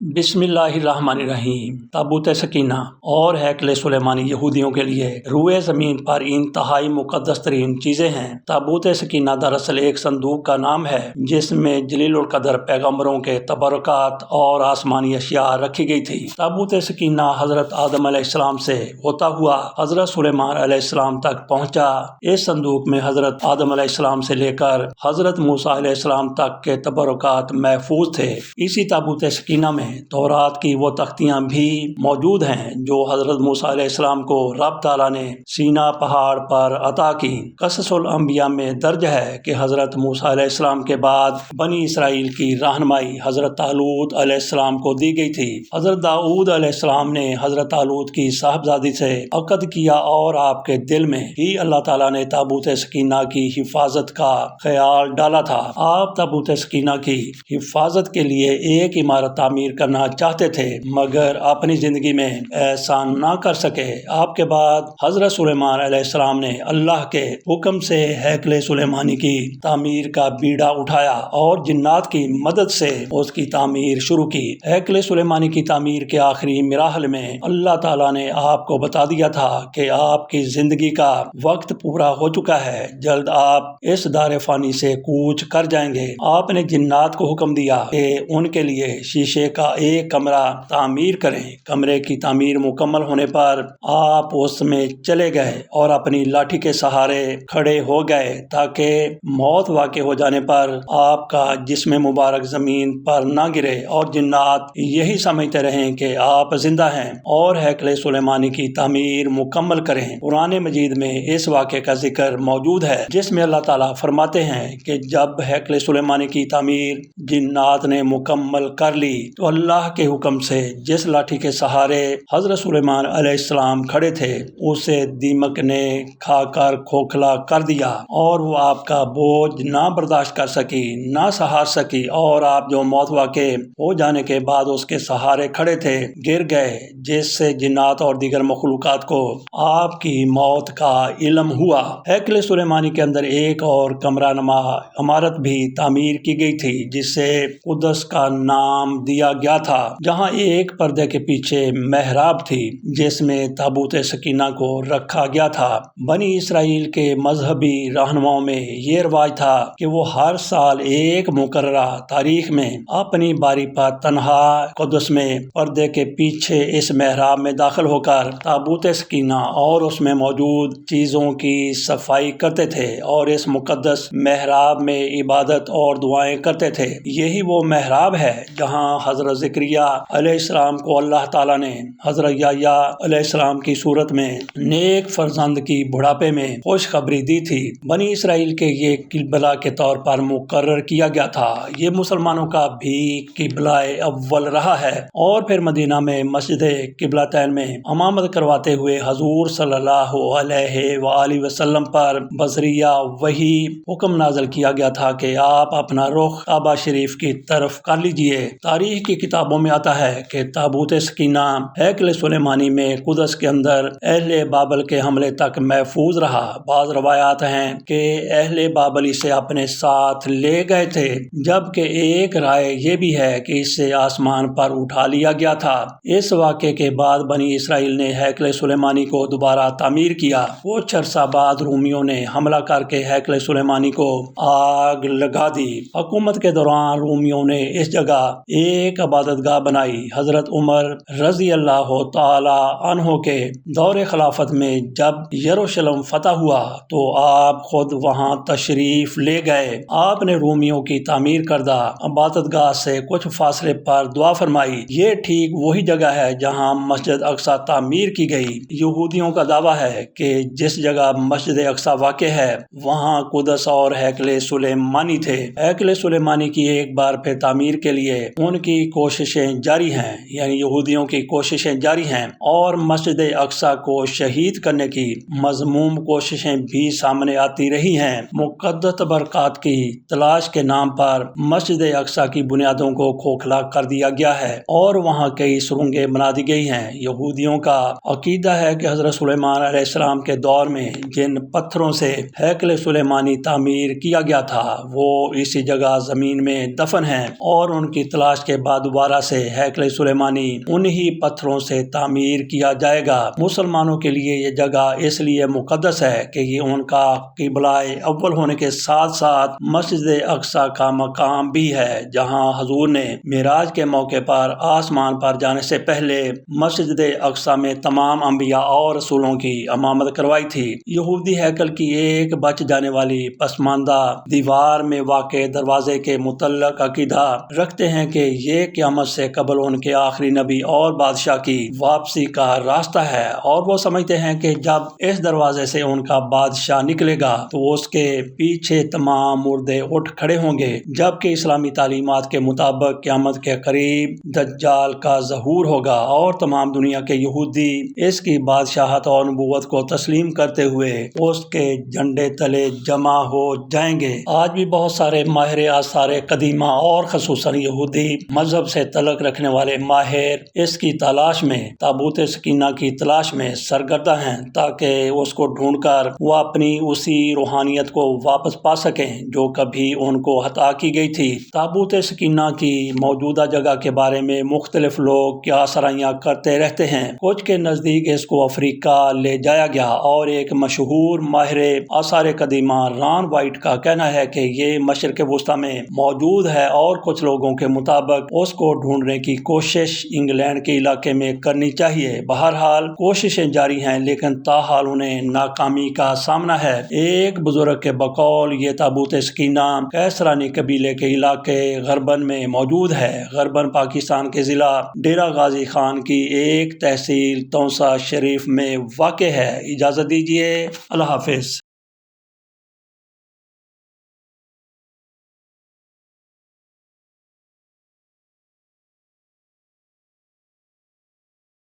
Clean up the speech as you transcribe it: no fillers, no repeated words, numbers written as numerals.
بسم اللہ الرحمن الرحیم۔ تابوت سکینہ اور ہیکل سلیمانی یہودیوں کے لیے روئے زمین پر انتہائی مقدس ترین چیزیں ہیں۔ تابوت سکینہ دراصل ایک صندوق کا نام ہے جس میں جلیل القدر پیغمبروں کے تبرکات اور آسمانی اشیاء رکھی گئی تھی۔ تابوت سکینہ حضرت آدم علیہ السلام سے ہوتا ہوا حضرت سلیمان علیہ السلام تک پہنچا۔ اس صندوق میں حضرت آدم علیہ السلام سے لے کر حضرت موسیٰ علیہ السلام تک کے تبرکات محفوظ تھے۔ اسی تابوت سکینہ میں تورات کی وہ تختیاں بھی موجود ہیں جو حضرت موسیٰ علیہ السلام کو رب تعالیٰ نے سینا پہاڑ پر عطا کی۔ قصص الانبیاء میں درج ہے کہ حضرت موسیٰ علیہ السلام کے بعد بنی اسرائیل کی رہنمائی حضرت طالوت علیہ السلام کو دی گئی تھی۔ حضرت داؤد علیہ السلام نے حضرت طالوت کی صاحبزادی سے عقد کیا اور آپ کے دل میں ہی اللہ تعالیٰ نے تابوت سکینہ کی حفاظت کا خیال ڈالا تھا۔ آپ تابوت سکینہ کی حفاظت کے لیے ایک عمارت تعمیر کرنا چاہتے تھے مگر اپنی زندگی میں ایسا نہ کر سکے۔ آپ کے بعد حضرت سلیمان علیہ السلام نے اللہ کے حکم سے ہیکل سلیمانی کی تعمیر کا بیڑا اٹھایا اور جنات کی مدد سے اس کی تعمیر شروع کی۔ ہیکل سلیمانی کی تعمیر کے آخری مراحل میں اللہ تعالیٰ نے آپ کو بتا دیا تھا کہ آپ کی زندگی کا وقت پورا ہو چکا ہے، جلد آپ اس دار فانی سے کوچ کر جائیں گے۔ آپ نے جنات کو حکم دیا کہ ان کے لیے شیشے کا ایک کمرہ تعمیر کریں۔ کمرے کی تعمیر مکمل ہونے پر آپ اس میں چلے گئے اور اپنی لاٹھی کے سہارے کھڑے ہو گئے تاکہ موت واقع ہو جانے پر آپ کا جسم مبارک زمین پر نہ گرے اور جنات یہی سمجھتے رہیں کہ آپ زندہ ہیں اور ہیکل سلیمانی کی تعمیر مکمل کریں۔ قرآن مجید میں اس واقعے کا ذکر موجود ہے جس میں اللہ تعالیٰ فرماتے ہیں کہ جب ہیکل سلیمانی کی تعمیر جنات نے مکمل کر لی تو اللہ کے حکم سے جس لاٹھی کے سہارے حضرت سلیمان علیہ السلام کھڑے تھے اسے دیمک نے کھا کر کھوکھلا کر دیا اور وہ آپ کا بوجھ نہ برداشت کر سکی، نہ سہار سکی اور آپ جو موت واقع ہو جانے کے بعد اس کے سہارے کھڑے تھے گر گئے، جس سے جنات اور دیگر مخلوقات کو آپ کی موت کا علم ہوا۔ ہیکل سلیمانی کے اندر ایک اور کمرہ نما عمارت بھی تعمیر کی گئی تھی جسے قدس کا نام دیا گیا تھا، جہاں ایک پردے کے پیچھے محراب تھی جس میں تابوت سکینہ کو رکھا گیا تھا۔ بنی اسرائیل کے مذہبی رہنماؤں میں یہ رواج تھا کہ وہ ہر سال ایک مقررہ تاریخ میں اپنی باری پر تنہا قدس میں پردے کے پیچھے اس محراب میں داخل ہو کر تابوت سکینہ اور اس میں موجود چیزوں کی صفائی کرتے تھے اور اس مقدس محراب میں عبادت اور دعائیں کرتے تھے۔ یہی وہ محراب ہے جہاں حضرت زکریا علیہ السلام کو اللہ تعالیٰ نے حضرت یحییٰ علیہ السلام کی صورت میں نیک فرزند کی بڑھاپے میں خوشخبری دی تھی۔ بنی اسرائیل کے یہ قبلہ کے طور پر مقرر کیا گیا تھا۔ یہ مسلمانوں کا بھی قبلہ اول رہا ہے اور پھر مدینہ میں مسجد قبلتین میں امامت کرواتے ہوئے حضور صلی اللہ علیہ وآلہ وسلم پر بذریعہ وحی حکم نازل کیا گیا تھا کہ آپ اپنا رخ کعبہ شریف کی طرف کر لیجئے۔ تاریخ کی کتابوں میں آتا ہے کہ تابوت سکینہ ہیکل سلیمانی میں قدس کے اندر اہل بابل کے حملے تک محفوظ رہا۔ بعض روایات ہیں کہ اہل بابل اسے اپنے ساتھ لے گئے تھے، جبکہ ایک رائے یہ بھی ہے کہ اسے آسمان پر اٹھا لیا گیا تھا۔ اس واقعے کے بعد بنی اسرائیل نے ہیکل سلیمانی کو دوبارہ تعمیر کیا۔ کچھ عرصہ بعد رومیوں نے حملہ کر کے ہیکل سلیمانی کو آگ لگا دی۔ حکومت کے دوران رومیوں نے اس جگہ ایک عبادت گاہ بنائی۔ حضرت عمر رضی اللہ تعالی عنہ کے دور خلافت میں جب یروشلم فتح ہوا تو آپ خود وہاں تشریف لے گئے۔ آپ نے رومیوں کی تعمیر کردہ عبادت گاہ سے کچھ فاصلے پر دعا فرمائی۔ یہ ٹھیک وہی جگہ ہے جہاں مسجد اقصی تعمیر کی گئی۔ یہودیوں کا دعویٰ ہے کہ جس جگہ مسجد اقصی واقع ہے وہاں قدس اور ہیکل سلیمانی تھے۔ ہیکل سلیمانی کی ایک بار پھر تعمیر کے لیے ان کی کوششیں جاری ہیں، یعنی یہودیوں کی کوششیں جاری ہیں اور مسجد اقصی کو شہید کرنے کی مذموم کوششیں بھی سامنے آتی رہی ہیں۔ مقدس برکات کی تلاش کے نام پر مسجد اقصی کی بنیادوں کو کھوکھلا کر دیا گیا ہے اور وہاں کئی سرنگیں بنا دی گئی ہیں۔ یہودیوں کا عقیدہ ہے کہ حضرت سلیمان علیہ السلام کے دور میں جن پتھروں سے ہیکل سلیمانی تعمیر کیا گیا تھا وہ اسی جگہ زمین میں دفن ہیں اور ان کی تلاش کے بعد دوبارہ سے ہیکل سلیمانی انہی پتھروں سے تعمیر کیا جائے گا۔ مسلمانوں کے لیے یہ جگہ اس لیے مقدس ہے کہ یہ ان کا قبلہ اول ہونے کے ساتھ ساتھ مسجد اقصی کا مقام بھی ہے، جہاں حضور نے معراج کے موقع پر آسمان پر جانے سے پہلے مسجد اقصی میں تمام انبیاء اور رسولوں کی امامت کروائی تھی۔ یہودی ہیکل کی ایک بچ جانے والی پسماندہ دیوار میں واقع دروازے کے متعلق عقیدہ رکھتے ہیں کہ یہ قیامت سے قبل ان کے آخری نبی اور بادشاہ کی واپسی کا راستہ ہے، اور وہ سمجھتے ہیں کہ جب اس دروازے سے ان کا بادشاہ نکلے گا تو اس کے پیچھے تمام مردے اٹھ کھڑے ہوں گے، جبکہ اسلامی تعلیمات کے مطابق قیامت کے قریب دجال کا ظہور ہوگا اور تمام دنیا کے یہودی اس کی بادشاہت اور نبوت کو تسلیم کرتے ہوئے اس کے جھنڈے تلے جمع ہو جائیں گے۔ آج بھی بہت سارے ماہر آثار قدیمہ اور خصوصاً یہودی مذہب سے تعلق رکھنے والے ماہر اس کی تلاش میں، تابوت سکینہ کی تلاش میں سرگردہ ہیں، تاکہ اس کو ڈھونڈ کر وہ اپنی اسی روحانیت کو واپس پا سکیں جو کبھی ان کو عطا کی گئی تھی۔ تابوت سکینہ کی موجودہ جگہ کے بارے میں مختلف لوگ کیا سرائیاں کرتے رہتے ہیں۔ کچھ کے نزدیک اس کو افریقہ لے جایا گیا، اور ایک مشہور ماہر آثار قدیمہ ران وائٹ کا کہنا ہے کہ یہ مشرق وسطیٰ میں موجود ہے، اور کچھ لوگوں کے مطابق اس کو ڈھونڈنے کی کوشش انگلینڈ کے علاقے میں کرنی چاہیے۔ بہرحال کوششیں جاری ہیں، لیکن تاحال انہیں ناکامی کا سامنا ہے۔ ایک بزرگ کے بقول یہ تابوت سکینہ کیسرانی قبیلے کے علاقے غربن میں موجود ہے۔ غربن پاکستان کے ضلع ڈیرہ غازی خان کی ایک تحصیل تونسا شریف میں واقع ہے۔ اجازت دیجیے، اللہ حافظ۔